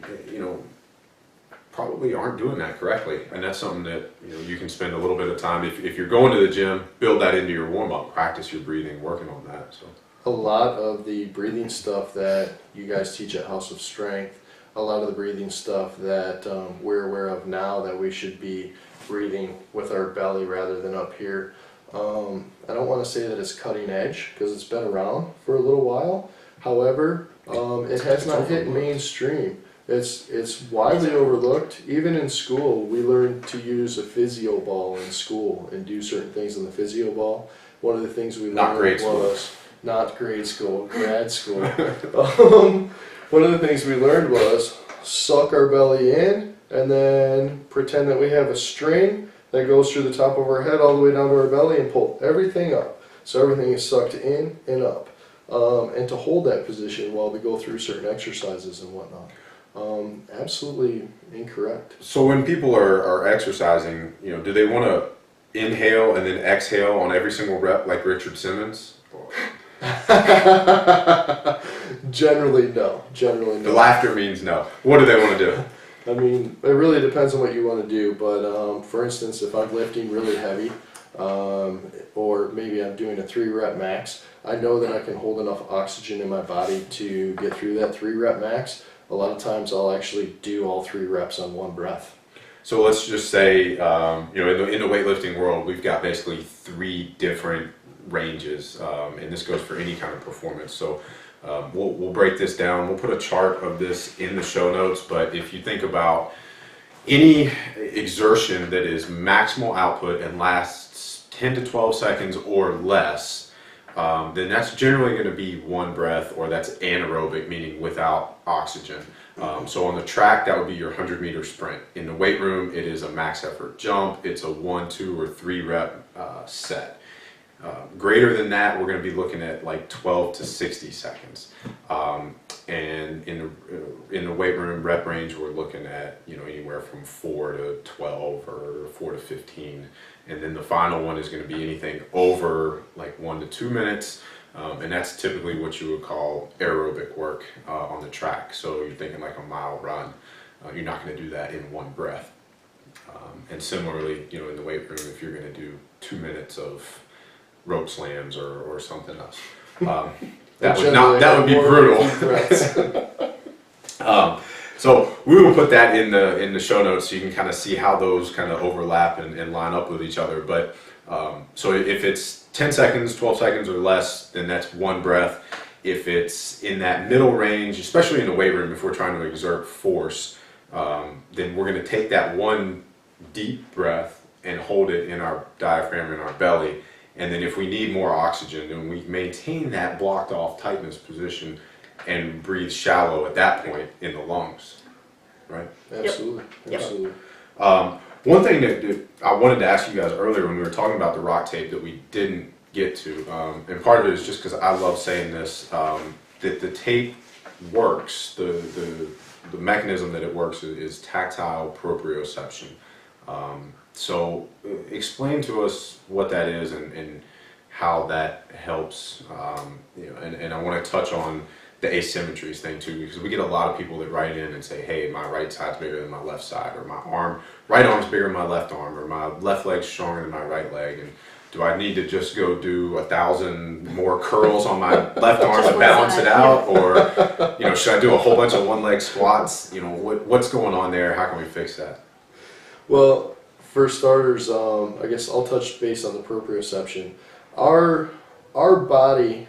probably aren't doing that correctly, and that's something that you can spend a little bit of time, if you're going to the gym, build that into your warm-up, practice your breathing, working on that. So a lot of the breathing stuff that you guys teach at House of Strength, a lot of the breathing stuff that we're aware of now, that we should be breathing with our belly rather than up here. I don't want to say that it's cutting edge, because it's been around for a little while. However, it has not hit mainstream. It's widely overlooked. Even in school, we learned to use a physio ball in school and do certain things in the physio ball. One of the things we learned was not grade school, grad school. One of the things we learned was suck our belly in and then pretend that we have a string that goes through the top of our head all the way down to our belly and pull everything up. So everything is sucked in and up. And to hold that position while we go through certain exercises and whatnot. Absolutely incorrect. So when people are exercising, do they want to inhale and then exhale on every single rep like Richard Simmons? Generally no. Generally no. The laughter means no. What do they want to do? I mean, it really depends on what you want to do, but for instance, if I'm lifting really heavy, or maybe I'm doing a 3-rep max, I know that I can hold enough oxygen in my body to get through that 3-rep max. A lot of times I'll actually do all 3 reps on one breath. So let's just say, in the weightlifting world, we've got basically 3 different ranges, and this goes for any kind of performance. So we'll break this down. We'll put a chart of this in the show notes, but if you think about any exertion that is maximal output and lasts 10 to 12 seconds or less, then that's generally going to be one breath, or that's anaerobic, meaning without oxygen. So on the track, that would be your 100-meter sprint. In the weight room, it is a max effort jump. It's a 1, 2, or 3 rep set. Greater than that, we're going to be looking at like 12 to 60 seconds. And in the weight room rep range, we're looking at anywhere from 4 to 12 or 4 to 15. And then the final one is going to be anything over like 1 to 2 minutes. And that's typically what you would call aerobic work on the track. So you're thinking like a mile run. You're not going to do that in one breath. And similarly, in the weight room, if you're going to do 2 minutes of rope slams or something else, that would be brutal. So we will put that in the show notes so you can kind of see how those kind of overlap and line up with each other. But so if it's 10 seconds, 12 seconds or less, then that's one breath. If it's in that middle range, especially in the weight room, if we're trying to exert force, then we're going to take that one deep breath and hold it in our diaphragm, in our belly. And then if we need more oxygen, then we maintain that blocked off tightness position and breathe shallow at that point in the lungs, right? Absolutely. Yep. Absolutely. One thing that I wanted to ask you guys earlier when we were talking about the rock tape that we didn't get to, and part of it is just because I love saying this, that the tape works, the mechanism that it works is tactile proprioception. So explain to us what that is and how that helps, and I want to touch on the asymmetries thing too, because we get a lot of people that write in and say, hey, my right side's bigger than my left side, or my right arm's bigger than my left arm, or my left leg's stronger than my right leg, and do I need to just go do 1,000 more curls on my left arm to balance it out, or should I do a whole bunch of one-leg squats? What's going on there? How can we fix that? Well, for starters, I guess I'll touch base on the proprioception. Our body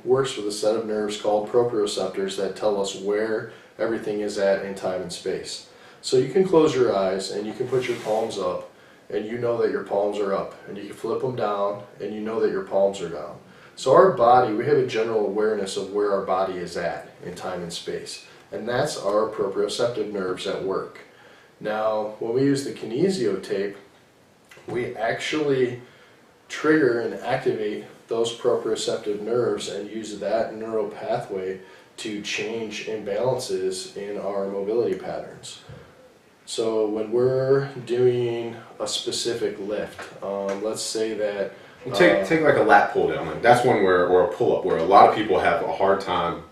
works with a set of nerves called proprioceptors that tell us where everything is at in time and space. So you can close your eyes and you can put your palms up, and you know that your palms are up, and you can flip them down and you know that your palms are down. So our body, we have a general awareness of where our body is at in time and space, and that's our proprioceptive nerves at work. Now, when we use the kinesio tape, we actually trigger and activate those proprioceptive nerves and use that neural pathway to change imbalances in our mobility patterns. So when we're doing a specific lift, let's say that Take like a lat pull down. Like that's one or a pull up, where a lot of people have a hard time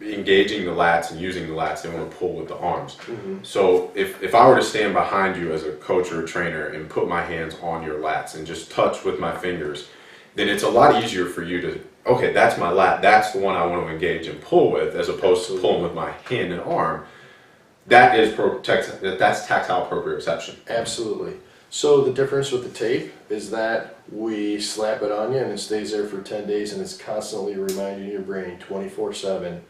engaging the lats and using the lats. They want to pull with the arms. Mm-hmm. So if I were to stand behind you as a coach or a trainer and put my hands on your lats and just touch with my fingers, then it's a lot easier for you to, okay, that's my lat, that's the one I want to engage and pull with, as opposed to pulling with my hand and arm. That's tactile proprioception. Absolutely. So the difference with the tape is that we slap it on you and it stays there for 10 days, and it's constantly reminding your brain 24/7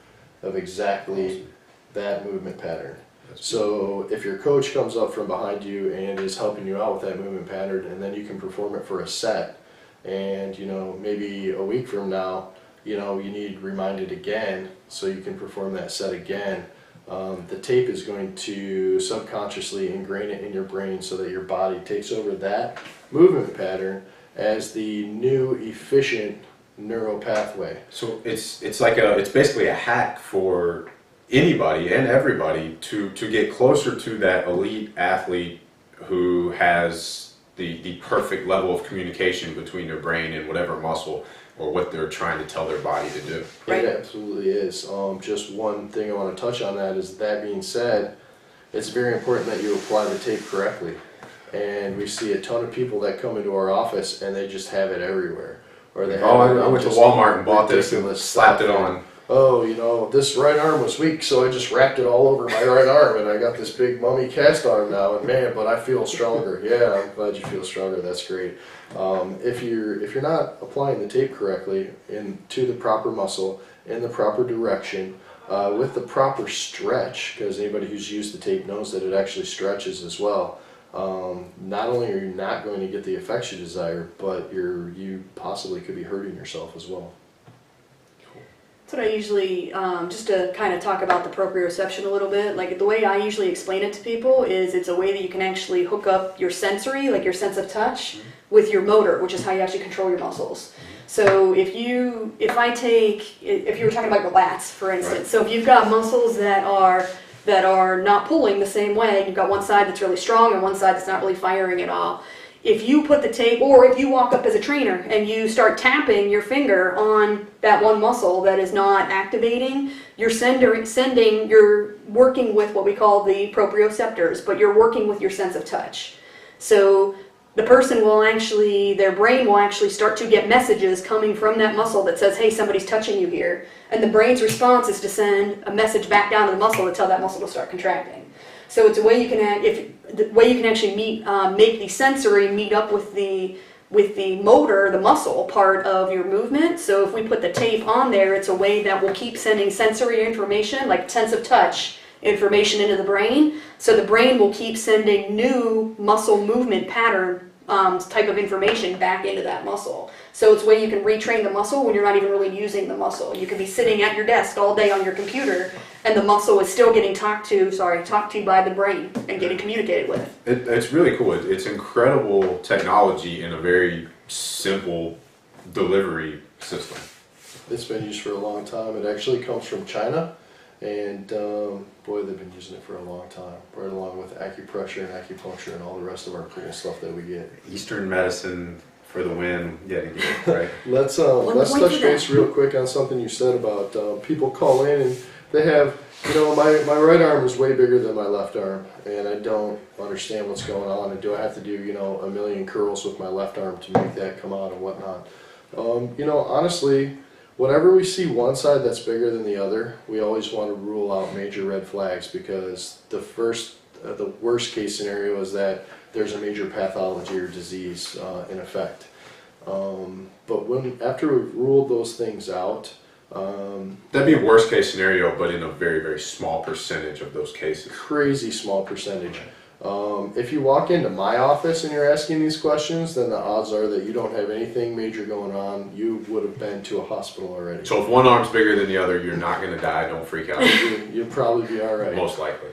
of exactly that movement pattern. So if your coach comes up from behind you and is helping you out with that movement pattern, and then you can perform it for a set, and maybe a week from now you need reminded again so you can perform that set again, the tape is going to subconsciously ingrain it in your brain so that your body takes over that movement pattern as the new efficient neural pathway. So it's basically a hack for anybody and everybody to get closer to that elite athlete who has the perfect level of communication between their brain and whatever muscle or what they're trying to tell their body to do. Right. It absolutely is. Just one thing I want to touch on that is, that being said, it's very important that you apply the tape correctly. And we see a ton of people that come into our office and they just have it everywhere. Or they have I went to Walmart and bought this and slapped it on. Oh, you know, this right arm was weak, so I just wrapped it all over my right arm, and I got this big mummy cast arm now, and man, but I feel stronger. Yeah, I'm glad you feel stronger. That's great. If you're not applying the tape correctly into the proper muscle, in the proper direction, with the proper stretch, because anybody who's used the tape knows that it actually stretches as well. Not only are you not going to get the effects you desire, but you possibly could be hurting yourself as well. That's what I usually, just to kind of talk about the proprioception a little bit, like the way I usually explain it to people is it's a way that you can actually hook up your sensory, like your sense of touch, with your motor, which is how you actually control your muscles. So if you were talking about your lats, for instance, right. So if you've got muscles that are not pulling the same way, you've got one side that's really strong and one side that's not really firing at all. If you put the tape, or if you walk up as a trainer and you start tapping your finger on that one muscle that is not activating, you're working with what we call the proprioceptors, but you're working with your sense of touch. So the person their brain will actually start to get messages coming from that muscle that says, hey, somebody's touching you here. And the brain's response is to send a message back down to the muscle to tell that muscle to start contracting. So it's a way you can actually make the sensory meet up with the motor, the muscle part of your movement. So if we put the tape on there, it's a way that will keep sending sensory information, like sense of touch information, into the brain. So the brain will keep sending new muscle movement pattern type of information back into that muscle. So it's a way you can retrain the muscle when you're not even really using the muscle. You could be sitting at your desk all day on your computer, and the muscle is still getting talked to by the brain and getting communicated with. It's really cool. It's incredible technology in a very simple delivery system. It's been used for a long time. It actually comes from China, and boy, they've been using it for a long time, right along with acupressure and acupuncture and all the rest of our cool stuff that we get. Eastern medicine for the win, right? Let's touch base real quick on something you said about people call in and they have, my right arm is way bigger than my left arm, and I don't understand what's going on, and do I have to do, a million curls with my left arm to make that come out and whatnot. Honestly, whenever we see one side that's bigger than the other, we always want to rule out major red flags, because the worst case scenario is that there's a major pathology or disease in effect. But after we've ruled those things out, that'd be a worst case scenario, but in a very, very small percentage of those cases. Crazy small percentage. If you walk into my office and you're asking these questions, then the odds are that you don't have anything major going on. You would have been to a hospital already. So if one arm's bigger than the other, you're not going to die. Don't freak out. You'll probably be all right. Most likely.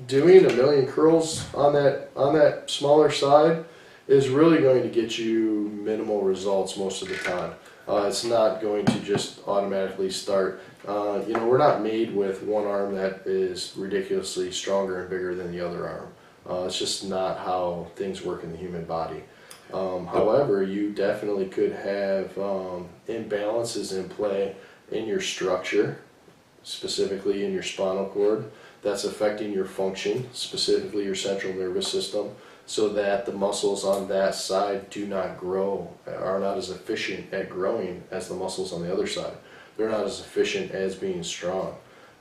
Doing a million curls on that smaller side is really going to get you minimal results most of the time. It's not going to just automatically start. We're not made with one arm that is ridiculously stronger and bigger than the other arm. It's just not how things work in the human body. However, you definitely could have imbalances in play in your structure, specifically in your spinal cord, that's affecting your function, specifically your central nervous system, so that the muscles on that side do not grow, are not as efficient at growing as the muscles on the other side. They're not as efficient as being strong.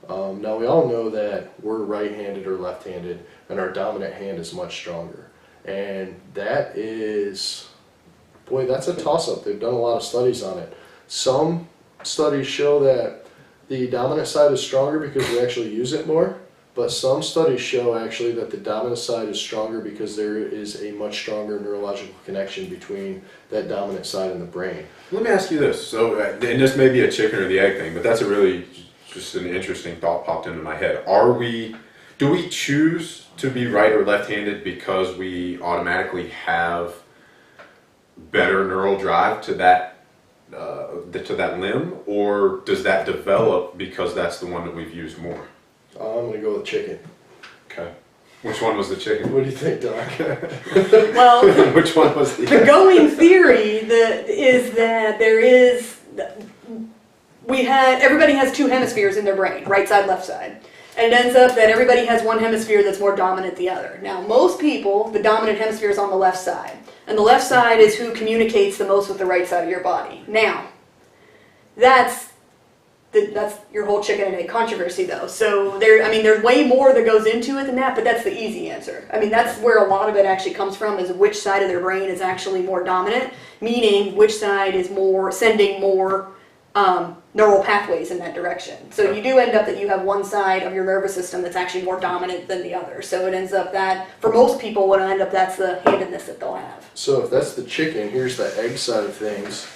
Now we all know that we're right-handed or left-handed, and our dominant hand is much stronger. And that is, that's a toss-up. They've done a lot of studies on it. Some studies show that the dominant side is stronger because we actually use it more. But some studies show actually that the dominant side is stronger because there is a much stronger neurological connection between that dominant side and the brain. Let me ask you this. So, and this may be a chicken or the egg thing, but that's just an interesting thought popped into my head. Do we choose to be right or left-handed because we automatically have better neural drive to that limb, or does that develop because that's the one that we've used more? I'm going to go with chicken. Okay. Which one was the chicken? What do you think, Doc? Well, which one was the going theory is that everybody has two hemispheres in their brain, right side, left side. And it ends up that everybody has one hemisphere that's more dominant than the other. Now, most people, the dominant hemisphere is on the left side. And the left side is who communicates the most with the right side of your body. Now, that's your whole chicken and egg controversy, though. So there's way more that goes into it than that, but that's the easy answer. I mean, that's where a lot of it actually comes from, is which side of their brain is actually more dominant, meaning which side is more sending more neural pathways in that direction. So you do end up that you have one side of your nervous system that's actually more dominant than the other. So it ends up that, for most people, what end up, that's the handedness that they'll have. So if that's the chicken, here's the egg side of things.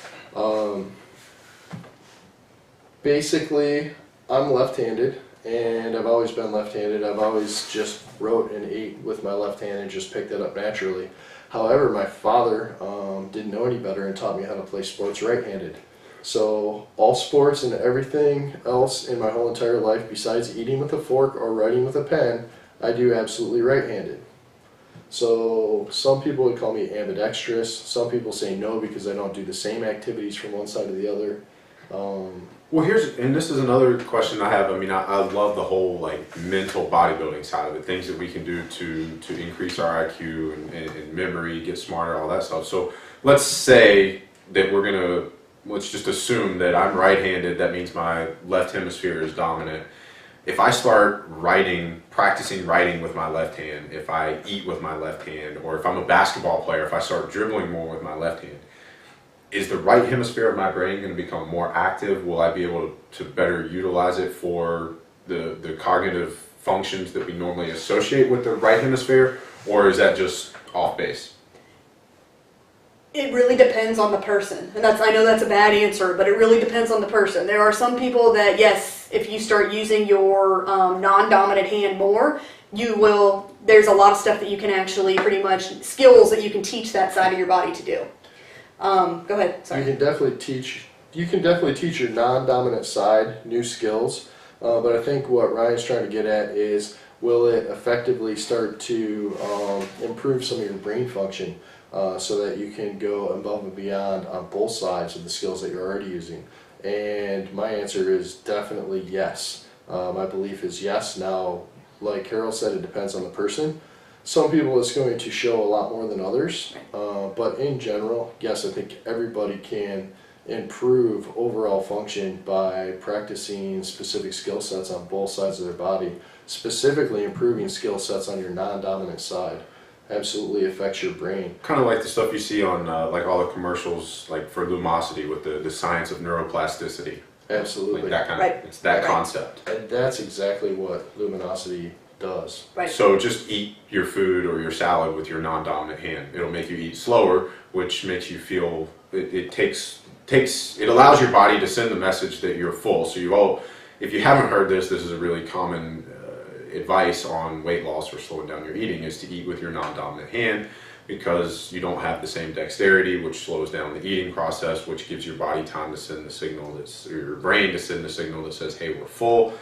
Basically, I'm left-handed, and I've always been left-handed. I've always just wrote and ate with my left hand and just picked it up naturally. However, my father didn't know any better and taught me how to play sports right-handed. So all sports and everything else in my whole entire life, besides eating with a fork or writing with a pen, I do absolutely right-handed. So some people would call me ambidextrous. Some people say no because I don't do the same activities from one side to the other. Well, and this is another question I have. I mean, I love the whole like mental bodybuilding side of it, things that we can do to increase our IQ and memory, get smarter, all that stuff. So let's say that let's just assume that I'm right-handed. That means my left hemisphere is dominant. If I start practicing writing with my left hand, if I eat with my left hand, or if I'm a basketball player, if I start dribbling more with my left hand, is the right hemisphere of my brain going to become more active? Will I be able to better utilize it for the cognitive functions that we normally associate with the right hemisphere, or is that just off base? It really depends on the person, and I know that's a bad answer, but it really depends on the person. There are some people that, yes, if you start using your non-dominant hand more, there's a lot of stuff that you can actually pretty much, skills that you can teach that side of your body to do. Go ahead, sorry. You can definitely teach your non-dominant side new skills, but I think what Ryan's trying to get at is, will it effectively start to improve some of your brain function? So that you can go above and beyond on both sides of the skills that you're already using. And my answer is definitely yes. My belief is yes. Now, like Carol said, it depends on the person. Some people it's going to show a lot more than others, but in general, yes, I think everybody can improve overall function by practicing specific skill sets on both sides of their body, specifically improving skill sets on your non-dominant side. Absolutely affects your brain. Kind of like the stuff you see on like all the commercials, like for Lumosity with the science of neuroplasticity. Absolutely. Like that kind of, it's that concept. And that's exactly what luminosity does. Right. So just eat your food or your salad with your non-dominant hand. It'll make you eat slower, which makes you feel, it allows your body to send the message that you're full. So if you haven't heard this is a really common advice on weight loss or slowing down your eating, is to eat with your non-dominant hand, because you don't have the same dexterity, which slows down the eating process, which gives your body time to send the signal or your brain to send the signal that says, hey, we're full.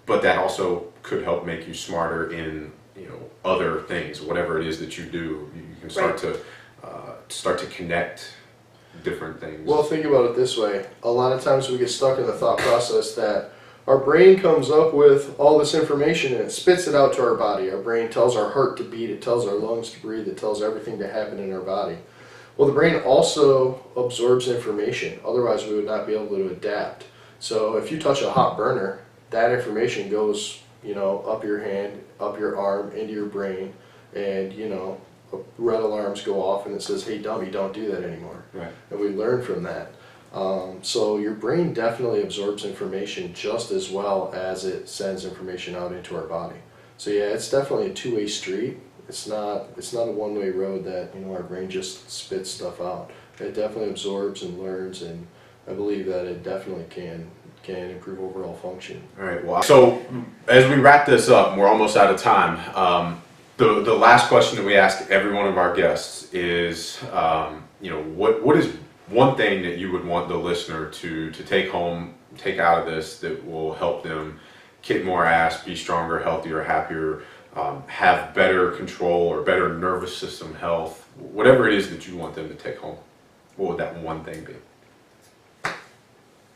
But that also could help make you smarter in other things, whatever it is that you do. You can start to connect different things. Well, think about it this way. A lot of times we get stuck in the thought process that our brain comes up with all this information and it spits it out to our body. Our brain tells our heart to beat, it tells our lungs to breathe, it tells everything to happen in our body. Well, the brain also absorbs information, otherwise we would not be able to adapt. So if you touch a hot burner, that information goes, up your hand, up your arm, into your brain, and red alarms go off and it says, hey dummy, don't do that anymore. Right. And we learn from that. So your brain definitely absorbs information just as well as it sends information out into our body. So yeah, it's definitely a two-way street. It's not a one-way road that our brain just spits stuff out. It definitely absorbs and learns, and I believe that it definitely can improve overall function. All right. Well, so as we wrap this up, we're almost out of time. The last question that we ask every one of our guests is, what is one thing that you would want the listener to take home, take out of this, that will help them kick more ass, be stronger, healthier, happier, have better control or better nervous system health, whatever it is that you want them to take home? What would that one thing be?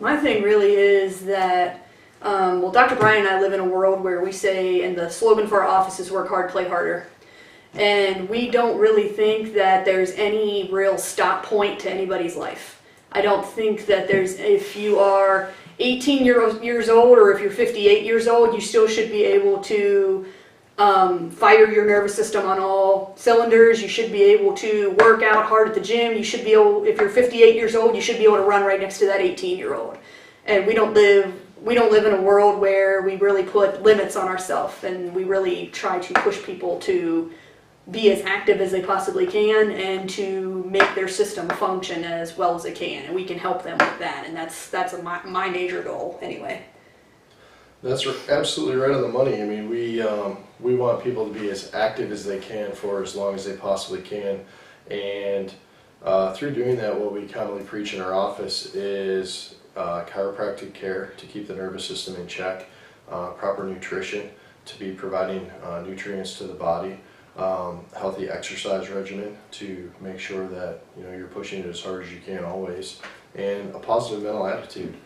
My thing really is that Well, Dr. Brian and I live in a world where we say, and the slogan for our office is work hard, play harder. And we don't really think that there's any real stop point to anybody's life. I don't think that if you are 18 years old or if you're 58 years old, you still should be able to fire your nervous system on all cylinders. You should be able to work out hard at the gym. You should be able, if you're 58 years old, you should be able to run right next to that 18-year-old. And we don't live in a world where we really put limits on ourselves, and we really try to push people to be as active as they possibly can and to make their system function as well as it can, and we can help them with that, and that's my major goal anyway. That's absolutely right on the money. I mean, we want people to be as active as they can for as long as they possibly can, and through doing that, what we commonly preach in our office is chiropractic care to keep the nervous system in check, proper nutrition to be providing nutrients to the body, healthy exercise regimen to make sure that you're pushing it as hard as you can always, and a positive mental attitude.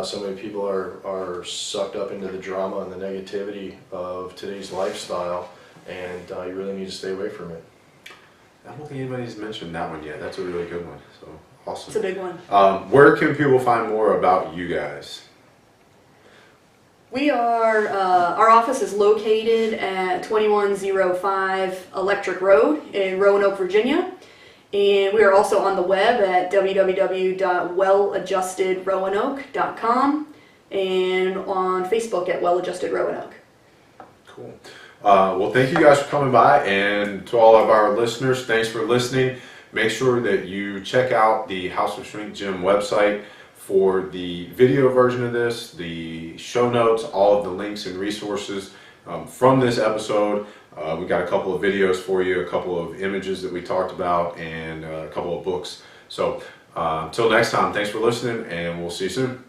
So many people are sucked up into the drama and the negativity of today's lifestyle, and you really need to stay away from it. I don't think anybody's mentioned that one yet. That's a really good one. So awesome. It's a big one. Where can people find more about you guys? We are, our office is located at 2105 Electric Road in Roanoke, Virginia. And we are also on the web at www.welladjustedroanoke.com and on Facebook at Well-Adjusted Roanoke. Cool. Well, thank you guys for coming by, and to all of our listeners, thanks for listening. Make sure that you check out the House of Strength Gym website for the video version of this, the show notes, all of the links and resources from this episode. We got a couple of videos for you, a couple of images that we talked about, and a couple of books. So until next time, thanks for listening, and we'll see you soon.